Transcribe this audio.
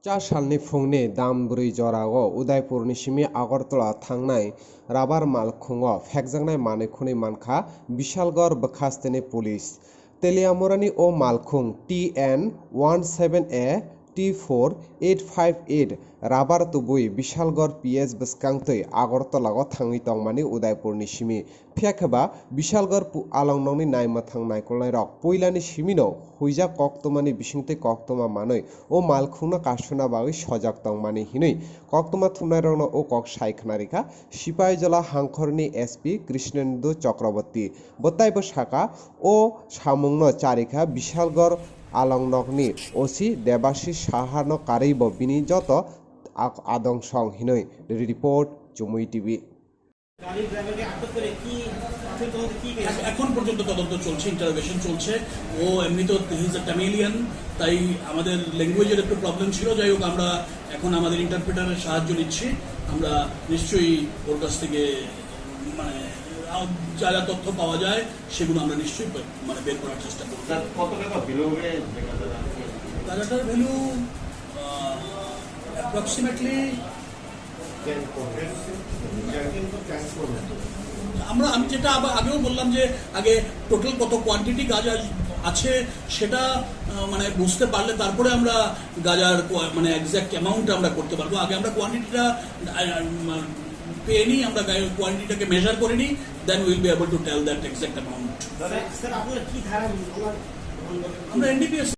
सालनि फुंनि दाम 4 जराव उदयपुरनि सिमि आगरतला थांनाय राबार मालखुङाव फेकजांनाय मानैखौनि मानखा बिशालगड़ बखास्तेनि पुलिस तेलियामुरानि ओ मालखुं TN17A T4858 राबार तुबुई बिशालगड़ PS बसकांतै आगरतलाव थाङै तंमानि उदयपुरनि सिमि फेकबा बिशालगड़ आलंनंनि नायमाथां नायकलनाय रक पयलानि सिमिनो हुइजा कक्तमानि बिसिंतै कक्तमा मानै ओ मालखुंना कासुना बागै सजाग तंमानि हिनै कक्तमा थुमनाय रंनो ओ कक सायखनारिखा सिपाहीजला हांखरनि SP कृष्णेन्दु चक्रवर्ती बत्ताइबो साका ओ सामुंनो चारिखा बिशालगड़ आलंनकनि OC देबाशिष साहानो कारिब बिनि जत आदंसं हिनै रिपोर्ट जमुई टीवी। এখন পর্যন্ত তদন্ত চলছে, ইন্টারোগেশন চলছে। ও এমনিতেও হি ইজ আ টামিলিয়ান, তাই আমাদের ল্যাঙ্গুয়েজের একটু প্রবলেম ছিল। যাই হোক, আমরা এখন আমাদের ইন্টারপ্রেটারের সাহায্য নিচ্ছি। আমরা নিশ্চয়ই ওর কাছ থেকে মানে যা যা তথ্য পাওয়া যায় সেগুলো আমরা নিশ্চয়ই মানে বের করার চেষ্টা করব। কত টাকা ভ্যালু হবে গাঁজাটার ভ্যালু অ্যাপ্রক্সিমেটলি আমি যেটা আগেও বললাম যে আগে টোটাল কত কোয়ান্টিটি গাঁজা আছে সেটা মানে বুঝতে পারলে তারপরে আমরা গাঁজার মানে এক্সাক্ট অ্যামাউন্ট আমরা করতে পারবো। আগে আমরা কোয়ান্টিটিটা পেয়ে নিই, আমরা কোয়ান্টিটিটাকে মেজার করে নিই, then will be able to tell that exact amount. আমরা NDPS